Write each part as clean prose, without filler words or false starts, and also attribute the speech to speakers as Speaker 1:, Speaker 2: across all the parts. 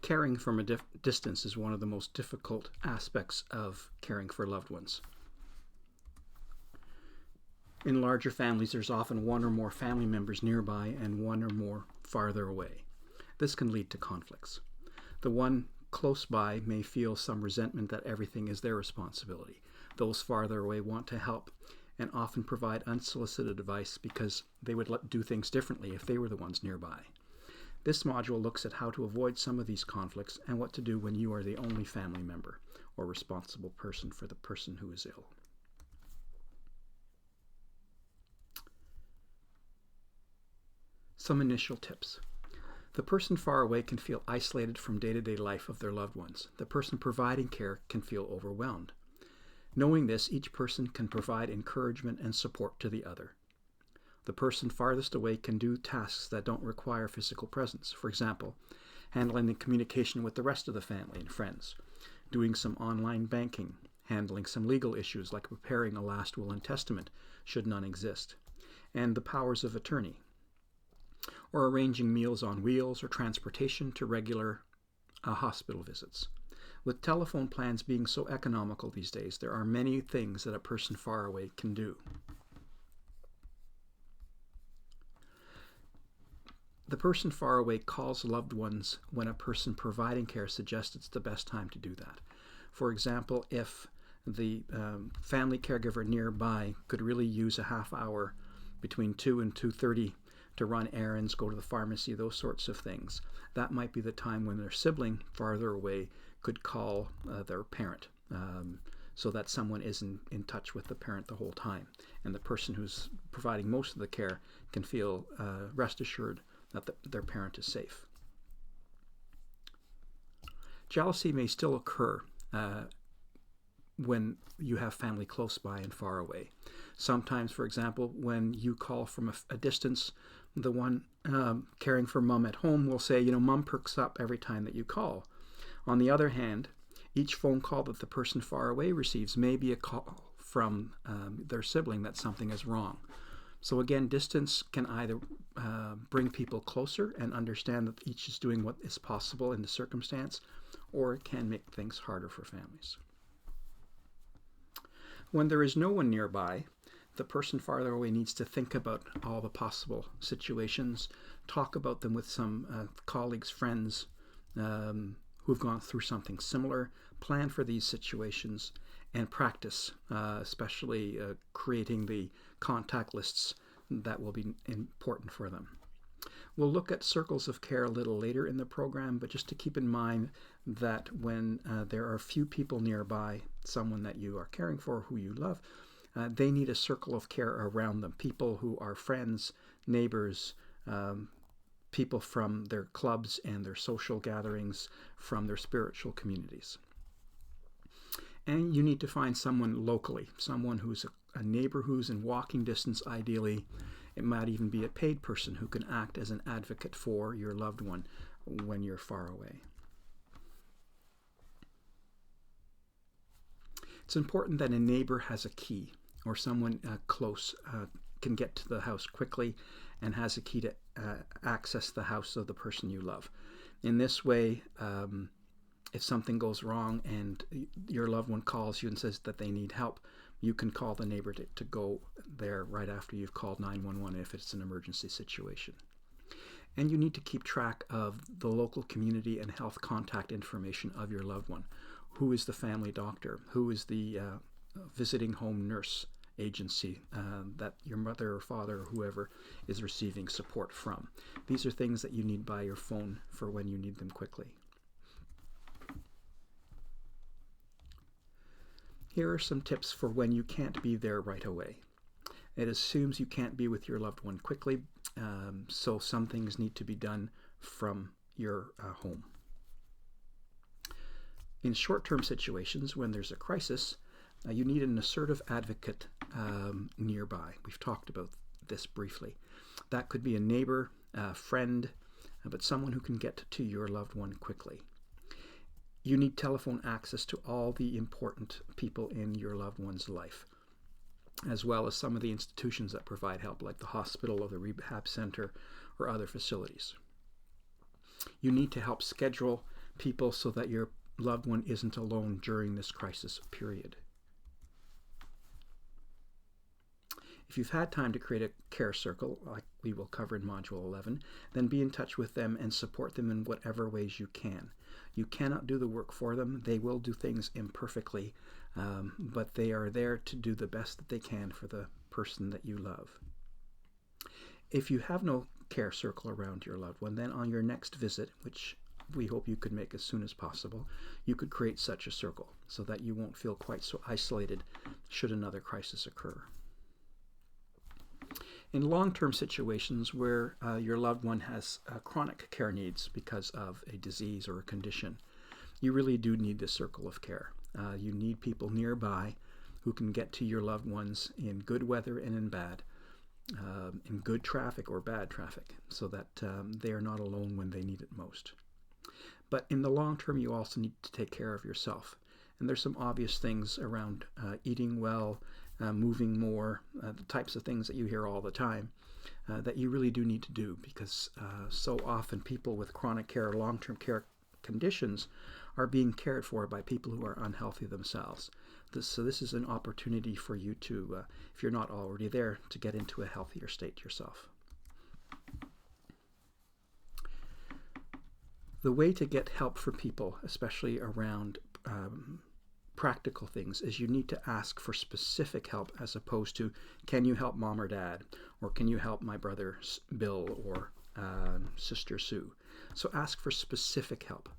Speaker 1: Caring from a distance is one of the most difficult aspects of caring for loved ones. In larger families, there's often one or more family members nearby and one or more farther away. This can lead to conflicts. The one close by may feel some resentment that everything is their responsibility. Those farther away want to help and often provide unsolicited advice because they would do things differently if they were the ones nearby. This module looks at how to avoid some of these conflicts and what to do when you are the only family member or responsible person for the person who is ill. Some initial tips. The person far away can feel isolated from day-to-day life of their loved ones. The person providing care can feel overwhelmed. Knowing this, each person can provide encouragement and support to the other. The person farthest away can do tasks that don't require physical presence. For example, handling the communication with the rest of the family and friends, doing some online banking, handling some legal issues like preparing a last will and testament should none exist, and the powers of attorney, or arranging meals on wheels or transportation to regular hospital visits. With telephone plans being so economical these days, there are many things that a person far away can do. The person far away calls loved ones when a person providing care suggests it's the best time to do that. For example, if the family caregiver nearby could really use a half hour between 2 and 2:30 to run errands, go to the pharmacy, those sorts of things, that might be the time when their sibling farther away could call their parent so that someone is in touch with the parent the whole time. And the person who's providing most of the care can feel rest assured that their parent is safe. Jealousy may still occur when you have family close by and far away. Sometimes, for example, when you call from a distance, the one caring for mom at home will say, mom perks up every time that you call. On the other hand, each phone call that the person far away receives may be a call from their sibling that something is wrong. So again, distance can either bring people closer and understand that each is doing what is possible in the circumstance, or it can make things harder for families. When there is no one nearby, the person farther away needs to think about all the possible situations, talk about them with some colleagues, friends who've gone through something similar, plan for these situations, and practice, especially creating the contact lists that will be important for them. We'll look at circles of care a little later in the program, but just to keep in mind that when there are few people nearby, someone that you are caring for, who you love, they need a circle of care around them, people who are friends, neighbors, people from their clubs and their social gatherings, from their spiritual communities. And you need to find someone locally, someone who's a neighbor who's in walking distance ideally. It might even be a paid person who can act as an advocate for your loved one when you're far away. It's important that a neighbor has a key, or someone close can get to the house quickly and has a key to access the house of the person you love. In this way, if something goes wrong and your loved one calls you and says that they need help, you can call the neighbor to go there right after you've called 911 if it's an emergency situation. And you need to keep track of the local community and health contact information of your loved one. Who is the family doctor? Who is the visiting home nurse agency that your mother or father or whoever is receiving support from? These are things that you need by your phone for when you need them quickly. Here are some tips for when you can't be there right away. It assumes you can't be with your loved one quickly, so some things need to be done from your home. In short-term situations, when there's a crisis, you need an assertive advocate nearby. We've talked about this briefly. That could be a neighbor, a friend, but someone who can get to your loved one quickly. You need telephone access to all the important people in your loved one's life, as well as some of the institutions that provide help, like the hospital or the rehab center or other facilities. You need to help schedule people so that your loved one isn't alone during this crisis period. If you've had time to create a care circle, like we will cover in Module 11, then be in touch with them and support them in whatever ways you can. You cannot do the work for them. They will do things imperfectly, but they are there to do the best that they can for the person that you love. If you have no care circle around your loved one, then on your next visit, which we hope you could make as soon as possible, you could create such a circle so that you won't feel quite so isolated should another crisis occur. In long-term situations where your loved one has chronic care needs because of a disease or a condition, you really do need this circle of care. You need people nearby who can get to your loved ones in good weather and in bad, in good traffic or bad traffic, so that they are not alone when they need it most. But in the long term, you also need to take care of yourself. And there's some obvious things around eating well, moving more, the types of things that you hear all the time that you really do need to do, because so often people with chronic care or long-term care conditions are being cared for by people who are unhealthy themselves. So this is an opportunity for you to, if you're not already there, to get into a healthier state yourself. The way to get help for people, especially around practical things, is you need to ask for specific help as opposed to, can you help mom or dad? Or can you help my brother Bill or sister Sue? So ask for specific help.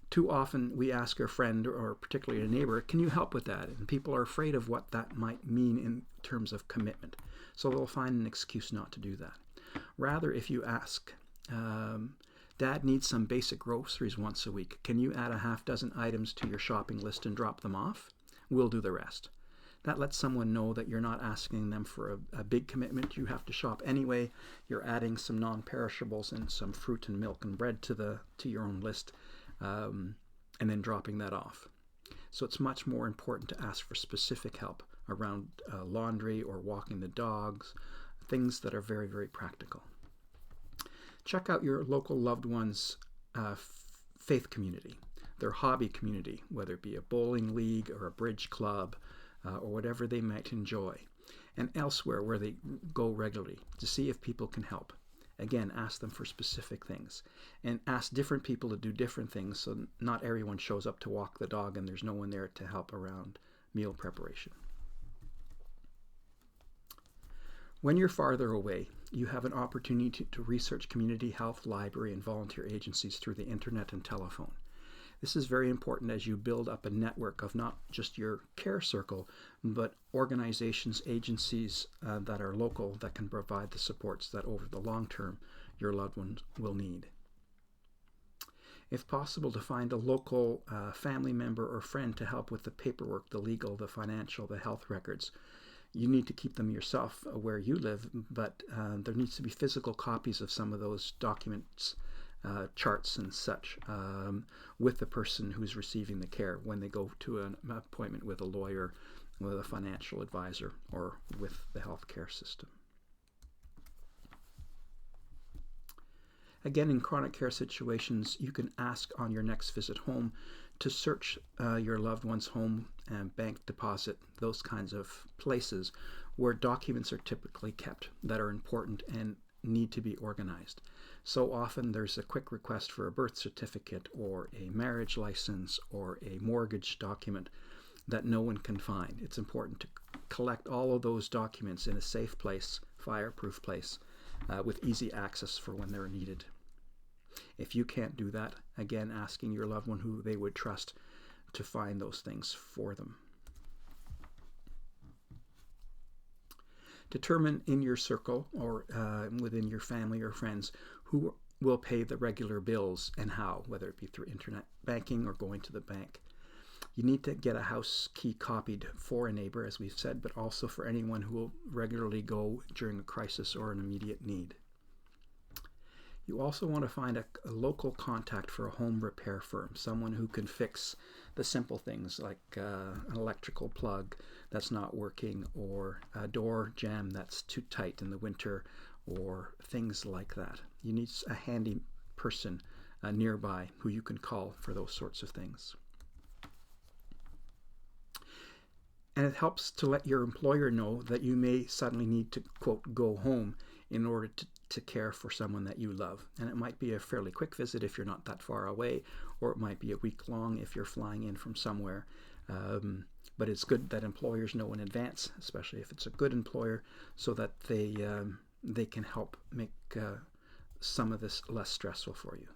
Speaker 1: Too often we ask a friend or particularly a neighbor, can you help with that? And people are afraid of what that might mean in terms of commitment. So they'll find an excuse not to do that. Rather, if you ask, Dad needs some basic groceries once a week. Can you add a half dozen items to your shopping list and drop them off? We'll do the rest. That lets someone know that you're not asking them for a big commitment. You have to shop anyway. You're adding some non-perishables and some fruit and milk and bread to your own list, and then dropping that off. So it's much more important to ask for specific help around laundry or walking the dogs, things that are very, very practical. Check out your local loved one's faith community, their hobby community, whether it be a bowling league or a bridge club or whatever they might enjoy, and elsewhere where they go regularly to see if people can help. Again, ask them for specific things and ask different people to do different things so not everyone shows up to walk the dog and there's no one there to help around meal preparation. When you're farther away, you have an opportunity to research community health, library, and volunteer agencies through the internet and telephone. This is very important as you build up a network of not just your care circle, but organizations, agencies that are local that can provide the supports that over the long term your loved ones will need. If possible, to find a local family member or friend to help with the paperwork, the legal, the financial, the health records. You need to keep them yourself where you live, but there needs to be physical copies of some of those documents, charts and such, with the person who's receiving the care when they go to an appointment with a lawyer, with a financial advisor, or with the healthcare system. Again, in chronic care situations, you can ask on your next visit home to search your loved one's home and bank deposit, those kinds of places where documents are typically kept that are important and need to be organized. So often there's a quick request for a birth certificate or a marriage license or a mortgage document that no one can find. It's important to collect all of those documents in a safe place, fireproof place, with easy access for when they're needed. If you can't do that, again, asking your loved one who they would trust to find those things for them. Determine in your circle or within your family or friends who will pay the regular bills and how, whether it be through internet banking or going to the bank. You need to get a house key copied for a neighbor, as we've said, but also for anyone who will regularly go during a crisis or an immediate need. You also want to find a local contact for a home repair firm, someone who can fix the simple things like an electrical plug that's not working or a door jamb that's too tight in the winter or things like that. You need a handy person nearby who you can call for those sorts of things. And it helps to let your employer know that you may suddenly need to, quote, go home in order to care for someone that you love. And it might be a fairly quick visit if you're not that far away, or it might be a week long if you're flying in from somewhere. But it's good that employers know in advance, especially if it's a good employer, so that they can help make some of this less stressful for you.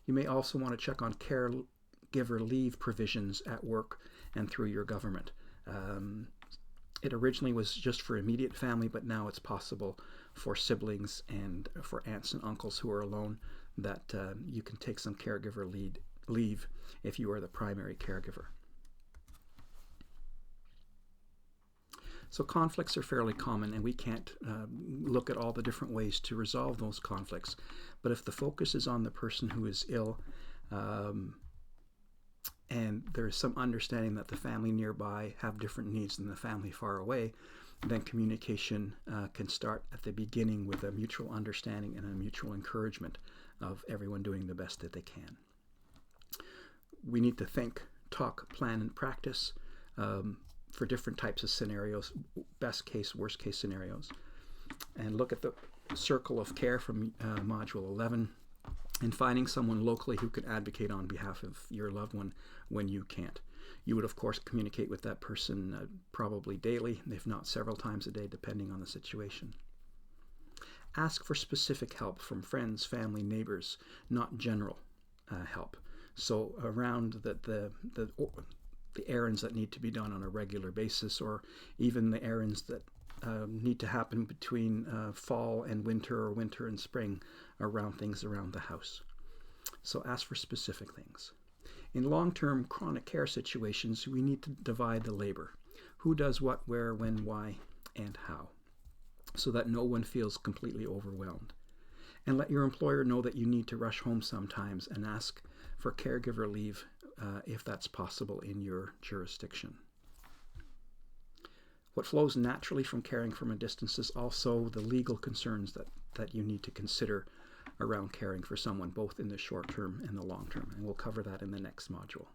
Speaker 1: You may also want to check on caregiver leave provisions at work and through your government. It originally was just for immediate family, but now it's possible for siblings and for aunts and uncles who are alone that you can take some caregiver leave if you are the primary caregiver. So conflicts are fairly common, and we can't look at all the different ways to resolve those conflicts. But if the focus is on the person who is ill, and there is some understanding that the family nearby have different needs than the family far away, then communication can start at the beginning with a mutual understanding and a mutual encouragement of everyone doing the best that they can. We need to think, talk, plan, and practice for different types of scenarios, best case, worst case scenarios, and look at the circle of care from Module 11, and finding someone locally who can advocate on behalf of your loved one when you can't. You would, of course, communicate with that person probably daily, if not several times a day, depending on the situation. Ask for specific help from friends, family, neighbors, not general help. So around the errands that need to be done on a regular basis, or even the errands that need to happen between fall and winter, or winter and spring, around things around the house. So ask for specific things. In long-term chronic care situations, we need to divide the labor. Who does what, where, when, why, and how, so that no one feels completely overwhelmed. And let your employer know that you need to rush home sometimes, and ask for caregiver leave if that's possible in your jurisdiction. What flows naturally from caring from a distance is also the legal concerns that you need to consider around caring for someone, both in the short term and the long term. And we'll cover that in the next module.